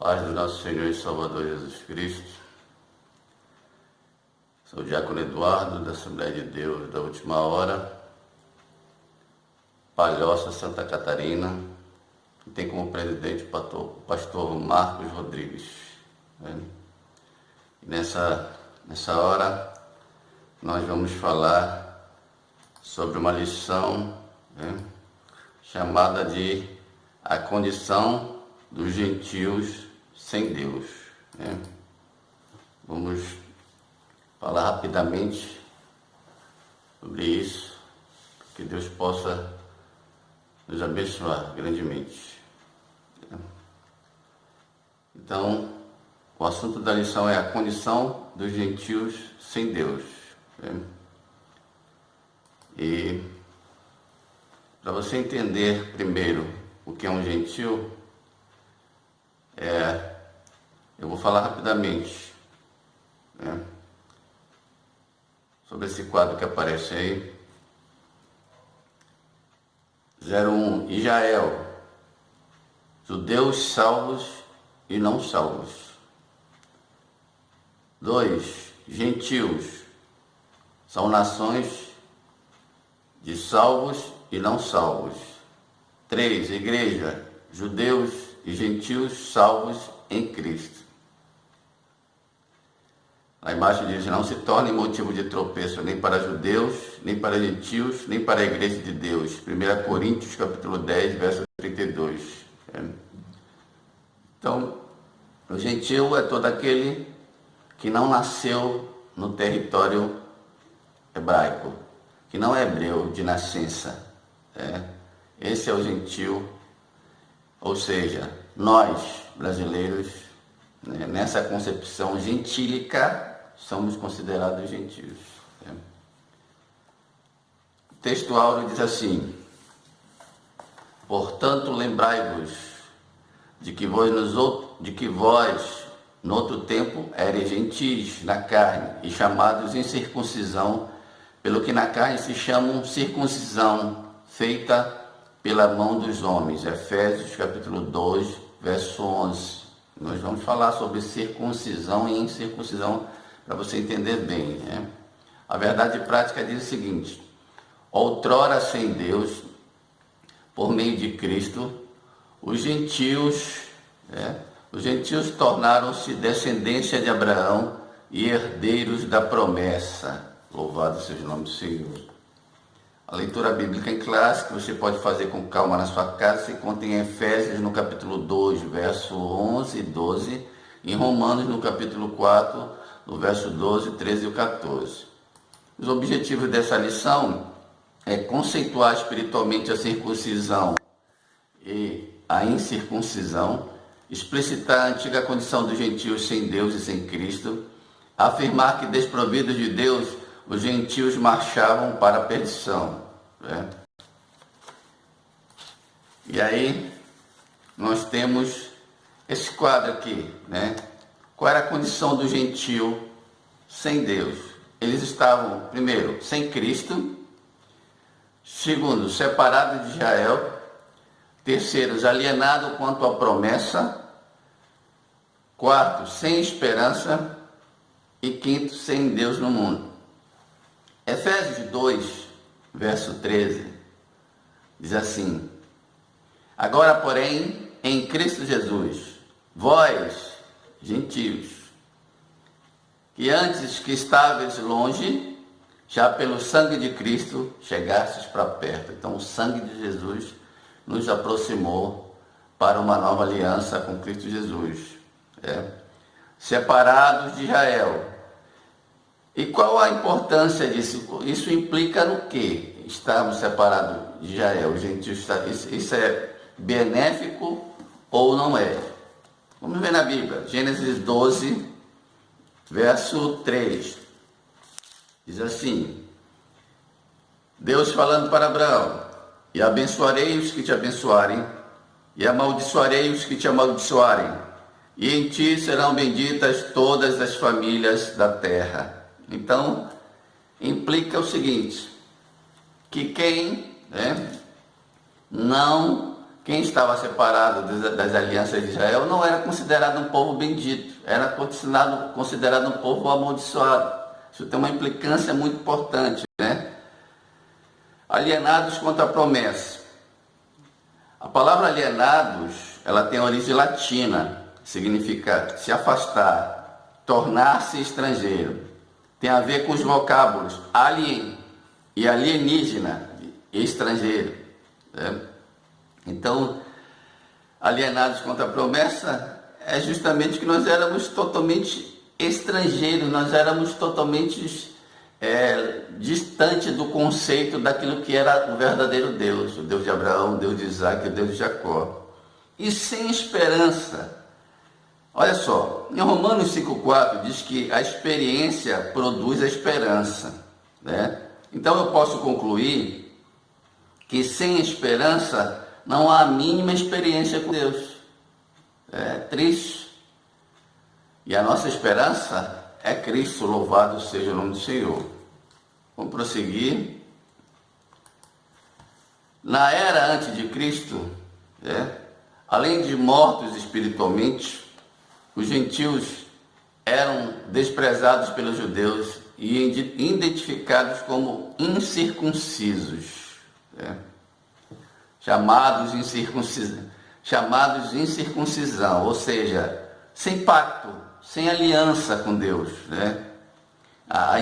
Paz do nosso Senhor e Salvador Jesus Cristo. Sou o Diácono Eduardo, da Assembleia de Deus da Última Hora, Palhoça, Santa Catarina, que tem como presidente o pastor Marcos Rodrigues. E nessa hora, nós vamos falar sobre uma lição chamada de A Condição dos Gentios sem Deus. Vamos falar rapidamente sobre isso, que Deus possa nos abençoar grandemente. Então, o assunto da lição é a condição dos gentios sem Deus. E para você entender primeiro o que é um gentio, eu vou falar rapidamente sobre esse quadro que aparece aí. 01. Israel, judeus salvos e não salvos. 2. Gentios, são nações de salvos e não salvos. 3. Igreja, judeus e gentios salvos em Cristo. Lá embaixo diz: não se torne motivo de tropeço nem para judeus, nem para gentios, nem para a igreja de Deus. 1 Coríntios capítulo 10, verso 32. Então, o gentio é todo aquele que não nasceu no território hebraico, que não é hebreu de nascença. Esse é o gentio, ou seja, nós, brasileiros, nessa concepção gentílica, somos considerados gentios. O texto áureo diz assim: portanto, lembrai-vos de que vós, no outro tempo, eres gentis na carne e chamados em circuncisão, pelo que na carne se chamam circuncisão, feita pela mão dos homens. Efésios capítulo 2, verso 11. Nós vamos falar sobre circuncisão e incircuncisão para você entender bem. A verdade prática diz o seguinte: outrora sem Deus, por meio de Cristo, os gentios tornaram-se descendência de Abraão e herdeiros da promessa. Louvado seja o nome do Senhor. A leitura bíblica em classe, que você pode fazer com calma na sua casa, se encontra em Efésios, no capítulo 2, verso 11 e 12, em Romanos, no capítulo 4, no verso 12, 13 e 14. Os objetivos dessa lição é conceituar espiritualmente a circuncisão e a incircuncisão, explicitar a antiga condição dos gentios sem Deus e sem Cristo, afirmar que, desprovidos de Deus, os gentios marchavam para a perdição. E aí, nós temos esse quadro aqui, Qual era a condição do gentio sem Deus? Eles estavam, primeiro, sem Cristo. Segundo, separados de Israel. Terceiro, alienados quanto à promessa. Quarto, sem esperança. E quinto, sem Deus no mundo. Efésios 2, verso 13, diz assim: agora, porém, em Cristo Jesus, vós, gentios, que antes que estáveis longe, já pelo sangue de Cristo chegastes para perto. Então, o sangue de Jesus nos aproximou para uma nova aliança com Cristo Jesus. Separados de Israel. E qual a importância disso? Isso implica no quê? Estarmos separados de Israel, os gentios. Isso é benéfico ou não é? Vamos ver na Bíblia. Gênesis 12, verso 3. Diz assim: Deus falando para Abraão: e abençoarei os que te abençoarem, e amaldiçoarei os que te amaldiçoarem, e em ti serão benditas todas as famílias da terra. Então, implica o seguinte, que quem não quem estava separado das alianças de Israel não era considerado um povo bendito, era considerado um povo amaldiçoado. Isso tem uma implicância muito importante, né? Alienados contra a promessa. A palavra alienados, ela tem origem latina, significa se afastar, tornar-se estrangeiro. Tem a ver com os vocábulos alien e alienígena, estrangeiro, né? Então, alienados contra a promessa é justamente que nós éramos totalmente estrangeiros, nós éramos totalmente distante do conceito daquilo que era o verdadeiro Deus, o Deus de Abraão, o Deus de Isaac, o Deus de Jacó. E sem esperança. Olha só, em Romanos 5,4 diz que a experiência produz a esperança, né? Então eu posso concluir que sem esperança não há a mínima experiência com Deus. É triste. E a nossa esperança é Cristo, louvado seja o nome do Senhor. Vamos prosseguir. Na era antes de Cristo, além de mortos espiritualmente, os gentios eram desprezados pelos judeus e identificados como incircuncisos, chamados incircuncisão, ou seja, sem pacto, sem aliança com Deus, né? A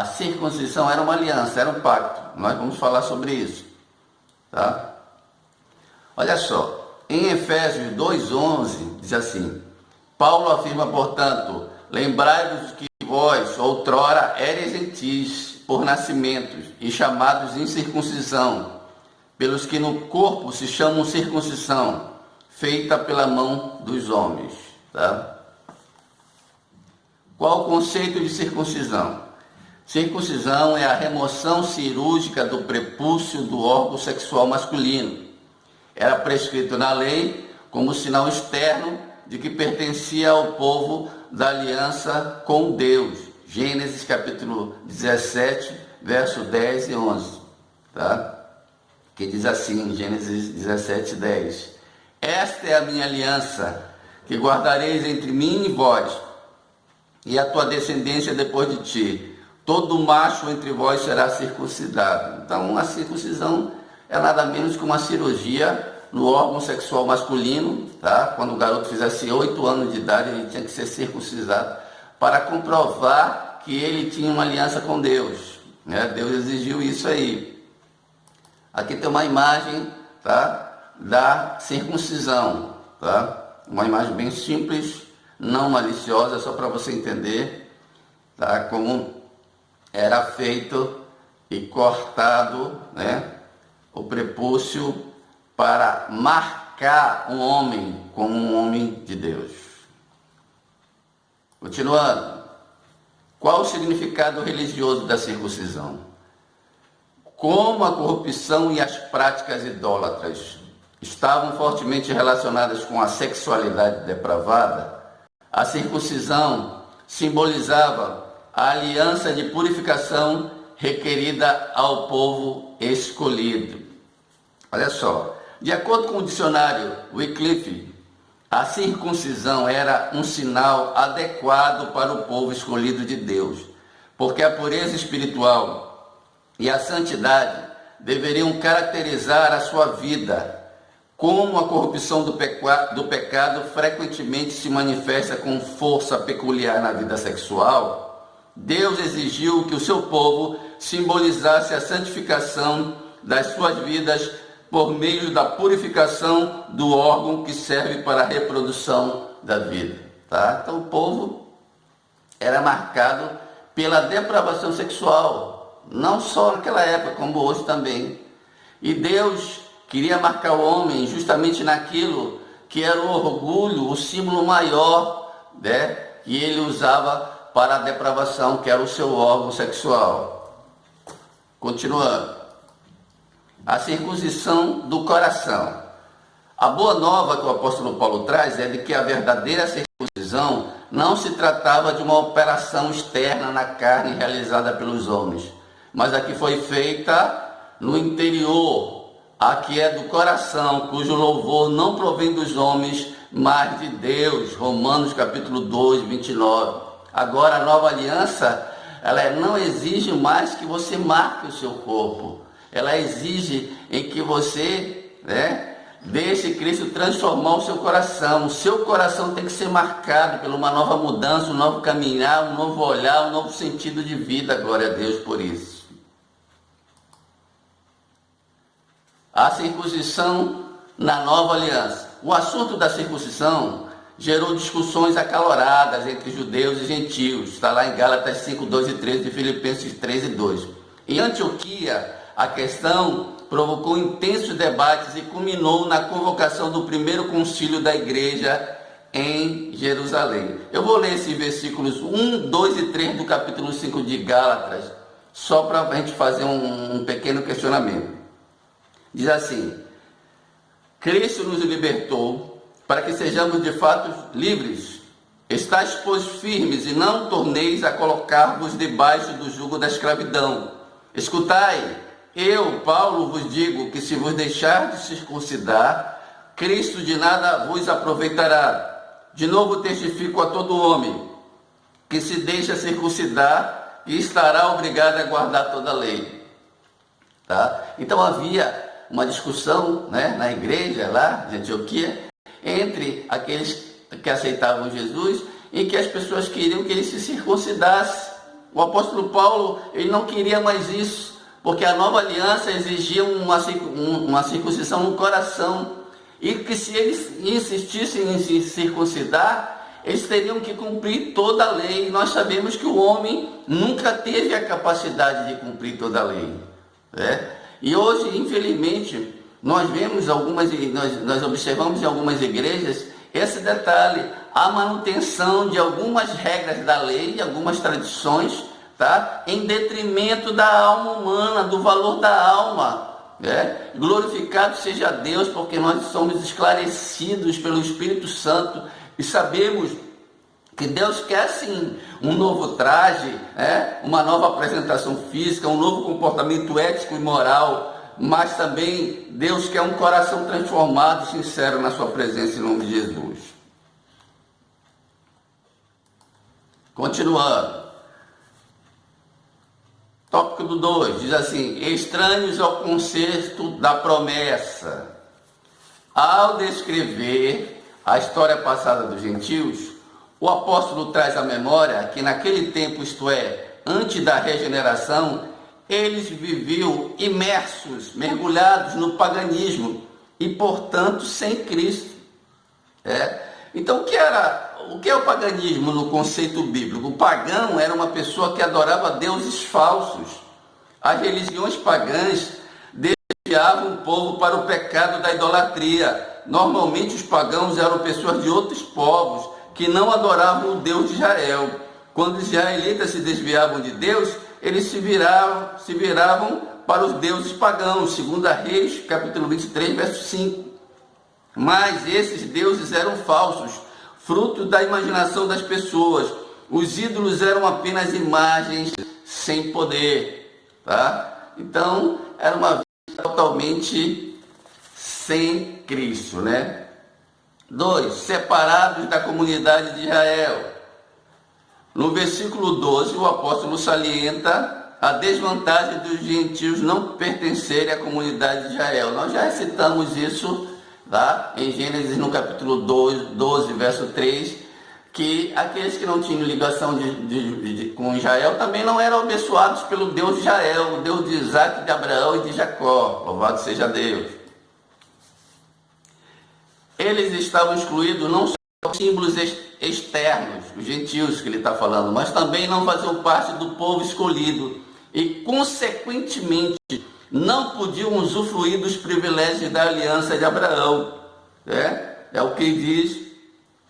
circuncisão era uma aliança, era um pacto. Nós vamos falar sobre isso, tá? Olha só, em Efésios 2,11 diz assim: Paulo afirma, portanto, lembrai-vos que vós outrora eres gentis por nascimentos e chamados incircuncisão, pelos que no corpo se chamam circuncisão, feita pela mão dos homens, tá? Qual o conceito de circuncisão? Circuncisão é a remoção cirúrgica do prepúcio do órgão sexual masculino. Era prescrito na lei como sinal externo de que pertencia ao povo da aliança com Deus. Gênesis capítulo 17, verso 10 e 11, tá? Que diz assim, Gênesis 17, 10. Esta é a minha aliança, que guardareis entre mim e vós, e a tua descendência depois de ti. Todo macho entre vós será circuncidado. Então, a circuncisão é nada menos que uma cirurgia no órgão sexual masculino, tá? Quando o garoto fizesse 8 anos de idade, ele tinha que ser circuncisado para comprovar que ele tinha uma aliança com Deus, né? Deus exigiu isso aí. Aqui tem uma imagem, tá? Da circuncisão, tá? Uma imagem bem simples, não maliciosa, só para você entender, tá? Como era feito e cortado, né? O prepúcio para marcar um homem como um homem de Deus. Continuando, qual o significado religioso da circuncisão? Como a corrupção e as práticas idólatras estavam fortemente relacionadas com a sexualidade depravada, a circuncisão simbolizava a aliança de purificação requerida ao povo escolhido. Olha só, de acordo com o dicionário Wycliffe, a circuncisão era um sinal adequado para o povo escolhido de Deus, porque a pureza espiritual e a santidade deveriam caracterizar a sua vida. Como a corrupção do pecado frequentemente se manifesta com força peculiar na vida sexual, Deus exigiu que o seu povo simbolizasse a santificação das suas vidas por meio da purificação do órgão que serve para a reprodução da vida, tá? Então o povo era marcado pela depravação sexual, não só naquela época, como hoje também. E Deus queria marcar o homem justamente naquilo que era o orgulho, o símbolo maior, né, que ele usava para a depravação, que era o seu órgão sexual. Continuando. A circuncisão do coração. A boa nova que o apóstolo Paulo traz é de que a verdadeira circuncisão não se tratava de uma operação externa na carne realizada pelos homens, mas a que foi feita no interior, a que é do coração, cujo louvor não provém dos homens, mas de Deus. Romanos capítulo 2, 29. Agora a nova aliança, ela não exige mais que você marque o seu corpo. Ela exige em que você, deixe Cristo transformar o seu coração. O seu coração tem que ser marcado por uma nova mudança, um novo caminhar, um novo olhar, um novo sentido de vida. Glória a Deus por isso. A circuncisão na nova aliança. O assunto da circuncisão gerou discussões acaloradas entre judeus e gentios. Está lá em Gálatas 5, 2 e 13 e Filipenses 3 e 2. Em Antioquia, a questão provocou intensos debates e culminou na convocação do primeiro concílio da igreja em Jerusalém. Eu vou ler esses versículos 1, 2 e 3 do capítulo 5 de Gálatas, só para a gente fazer um pequeno questionamento. Diz assim: Cristo nos libertou para que sejamos de fato livres. Estais, pois, firmes e não torneis a colocar-vos debaixo do jugo da escravidão. Escutai, eu, Paulo, vos digo que se vos deixar de circuncidar, Cristo de nada vos aproveitará. De novo testifico a todo homem que se deixa circuncidar e estará obrigado a guardar toda a lei. Tá? Então havia uma discussão, na igreja lá de Antioquia entre aqueles que aceitavam Jesus e que as pessoas queriam que ele se circuncidasse. O apóstolo Paulo, ele não queria mais isso, porque a nova aliança exigia uma circuncisão no coração, e que se eles insistissem em se circuncidar, eles teriam que cumprir toda a lei. Nós sabemos que o homem nunca teve a capacidade de cumprir toda a lei. E hoje, infelizmente, nós observamos em algumas igrejas esse detalhe, a manutenção de algumas regras da lei, algumas tradições, em detrimento da alma humana, do valor da alma. Glorificado seja Deus, porque nós somos esclarecidos pelo Espírito Santo e sabemos que Deus quer sim um novo traje, uma nova apresentação física, um novo comportamento ético e moral, mas também Deus quer um coração transformado e sincero na sua presença, em nome de Jesus. Continuando. Tópico do 2, diz assim: estranhos ao conceito da promessa. Ao descrever a história passada dos gentios, o apóstolo traz à memória que naquele tempo, isto é, antes da regeneração, eles viviam imersos, mergulhados no paganismo e, portanto, sem Cristo. Então, o que é o paganismo no conceito bíblico? O pagão era uma pessoa que adorava deuses falsos. As religiões pagãs desviavam o povo para o pecado da idolatria. Normalmente, os pagãos eram pessoas de outros povos que não adoravam o Deus de Israel. Quando os israelitas se desviavam de Deus, eles se viravam para os deuses pagãos. 2 Reis, capítulo 23, verso 5. Mas esses deuses eram falsos, fruto da imaginação das pessoas. Os ídolos eram apenas imagens sem poder. Então, era uma vida totalmente sem Cristo, 2. Separados da comunidade de Israel. No versículo 12, o apóstolo salienta a desvantagem dos gentios não pertencerem à comunidade de Israel. Nós já citamos isso em Gênesis, no capítulo 12, verso 3, que aqueles que não tinham ligação com Israel também não eram abençoados pelo Deus de Israel, o Deus de Isaac, de Abraão e de Jacó. Louvado seja Deus. Eles estavam excluídos não só dos símbolos externos, os gentios que ele está falando, mas também não faziam parte do povo escolhido e, consequentemente, não podiam usufruir dos privilégios da aliança de Abraão. É o que diz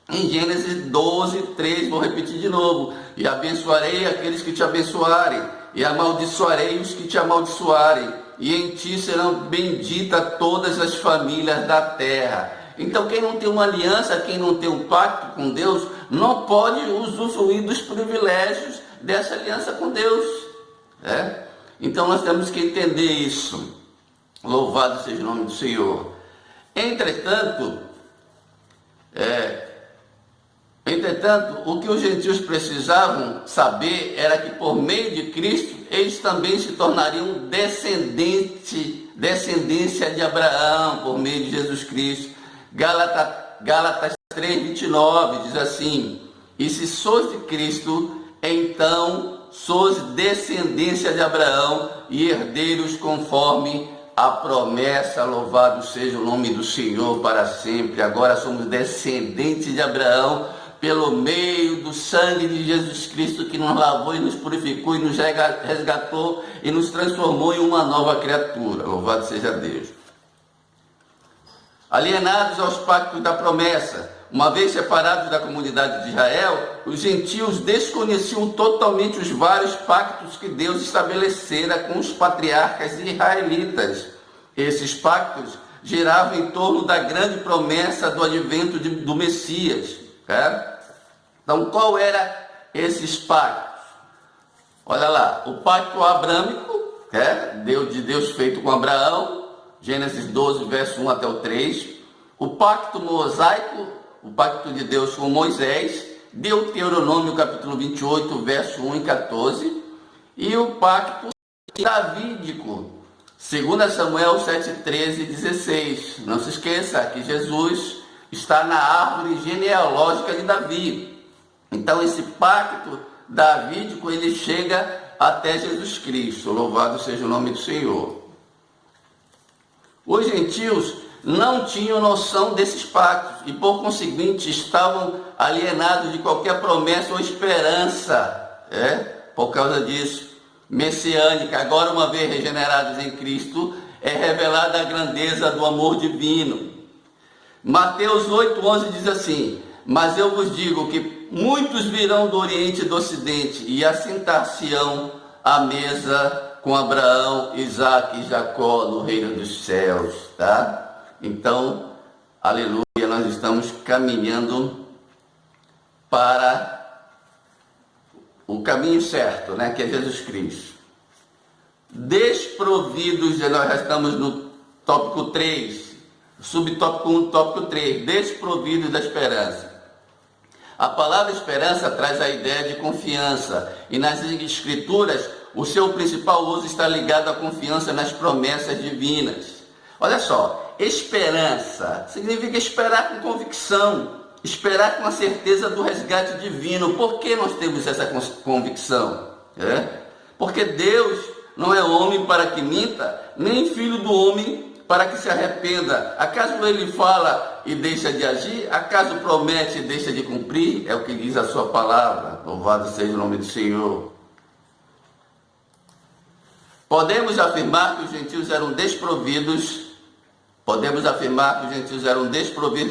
em Gênesis 12, 3, vou repetir de novo: e abençoarei aqueles que te abençoarem, e amaldiçoarei os que te amaldiçoarem, e em ti serão benditas todas as famílias da terra. Então, quem não tem uma aliança, quem não tem um pacto com Deus, não pode usufruir dos privilégios dessa aliança com Deus. Então, nós temos que entender isso. Louvado seja o nome do Senhor. Entretanto, o que os gentios precisavam saber era que por meio de Cristo, eles também se tornariam descendência de Abraão, por meio de Jesus Cristo. Gálatas 3:29 diz assim: e se sois de Cristo, então sois descendência de Abraão e herdeiros conforme a promessa. Louvado seja o nome do Senhor para sempre. Agora somos descendentes de Abraão pelo meio do sangue de Jesus Cristo, que nos lavou e nos purificou e nos resgatou e nos transformou em uma nova criatura. Louvado seja Deus. Alienados aos pactos da promessa, uma vez separados da comunidade de Israel, os gentios desconheciam totalmente os vários pactos que Deus estabelecera com os patriarcas israelitas. Esses pactos giravam em torno da grande promessa do advento do Messias. Então, qual era esses pactos? Olha lá, o pacto abrâmico, de Deus feito com Abraão, Gênesis 12, verso 1 até o 3. O pacto mosaico, o pacto de Deus com Moisés, Deuteronômio capítulo 28, verso 1 e 14. E o pacto davídico, 2 Samuel 7, 13 e 16. Não se esqueça que Jesus está na árvore genealógica de Davi. Então esse pacto davídico, ele chega até Jesus Cristo. Louvado seja o nome do Senhor. Os gentios não tinham noção desses pactos e, por conseguinte, estavam alienados de qualquer promessa ou esperança, por causa disso, messiânica. Agora, uma vez regenerados em Cristo, é revelada a grandeza do amor divino. Mateus 8:11 diz assim: mas eu vos digo que muitos virão do Oriente e do Ocidente e assentar-se-ão à mesa com Abraão, Isaque e Jacó no reino dos céus, Então, aleluia, nós estamos caminhando para o caminho certo, que é Jesus Cristo. Desprovidos, nós já estamos no tópico 3, subtópico 1, tópico 3, desprovidos da esperança. A palavra esperança traz a ideia de confiança, e nas Escrituras, o seu principal uso está ligado à confiança nas promessas divinas. Olha só, esperança significa esperar com convicção, esperar com a certeza do resgate divino. Por que nós temos essa convicção? Porque Deus não é homem para que minta, nem filho do homem para que se arrependa. Acaso ele fala e deixa de agir? Acaso promete e deixa de cumprir? É o que diz a sua palavra. Louvado seja o nome do Senhor. Podemos afirmar que os gentios eram desprovidos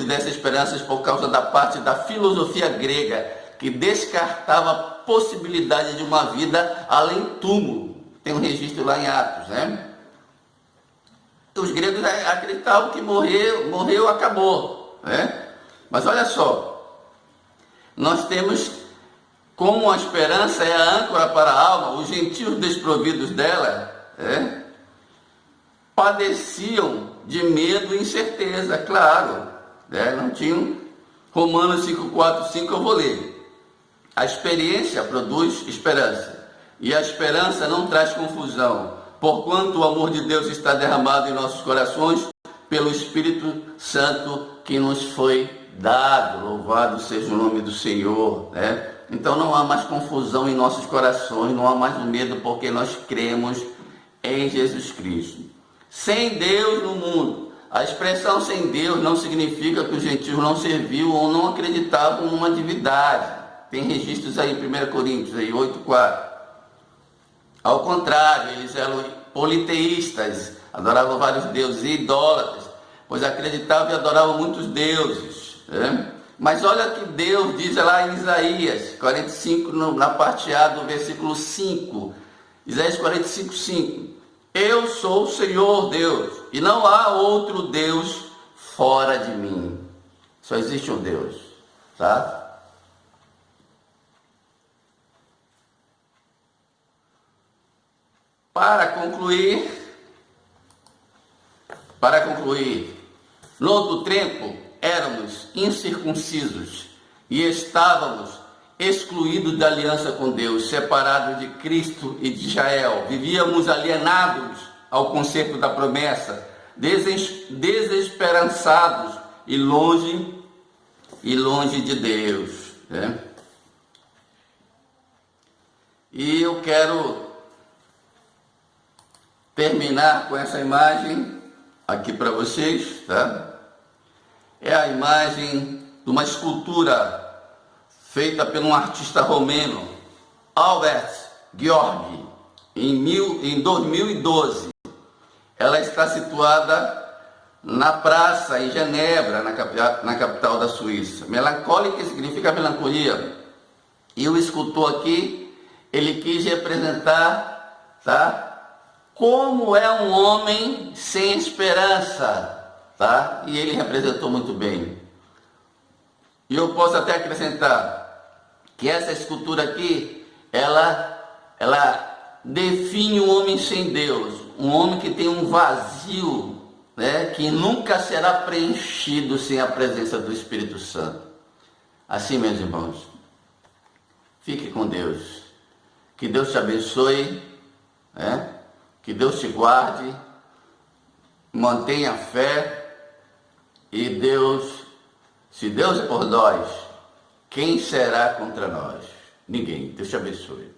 dessa esperança por causa da parte da filosofia grega, que descartava a possibilidade de uma vida além túmulo. Tem um registro lá em Atos, Os gregos acreditavam que morreu, acabou, Mas olha só, nós temos como a esperança é a âncora para a alma. Os gentios desprovidos dela padeciam de medo e incerteza, claro, não tinham. Romanos 5:4, 5 eu vou ler. A experiência produz esperança, e a esperança não traz confusão, porquanto o amor de Deus está derramado em nossos corações pelo Espírito Santo que nos foi dado. Louvado seja o nome do Senhor, Então não há mais confusão em nossos corações, não há mais medo, porque nós cremos em Jesus Cristo. Sem Deus no mundo. A expressão sem Deus não significa que os gentios não serviam ou não acreditavam numa divindade. Tem registros aí em 1 Coríntios 8:4. Ao contrário, eles eram politeístas, adoravam vários deuses e idólatras, pois acreditavam e adoravam muitos deuses. Mas olha o que Deus diz lá em Isaías 45, na parte A do versículo 5. Isaías 45, 5. Eu sou o Senhor Deus, e não há outro Deus fora de mim. Só existe um Deus, Para concluir, Para concluir, no outro tempo éramos incircuncisos e estávamos excluídos da aliança com Deus, separados de Cristo e de Israel. Vivíamos alienados ao conceito da promessa, desesperançados e longe de Deus, né? E eu quero terminar com essa imagem aqui para vocês, tá? É a imagem de uma escultura feita por um artista romeno, Albert Gheorghi, em 2012. Ela está situada na praça em Genebra, na capital da Suíça. Melancólica significa melancolia. E o escultor aqui, ele quis representar, tá? Como é um homem sem esperança, tá? E ele representou muito bem. E eu posso até acrescentar que essa escultura aqui, ela define o homem sem Deus, um homem que tem um vazio, né, que nunca será preenchido sem a presença do Espírito Santo. Assim, meus irmãos, fique com Deus. Que Deus te abençoe, né? Que Deus te guarde, mantenha a fé e se Deus é por nós, quem será contra nós? Ninguém. Deus te abençoe.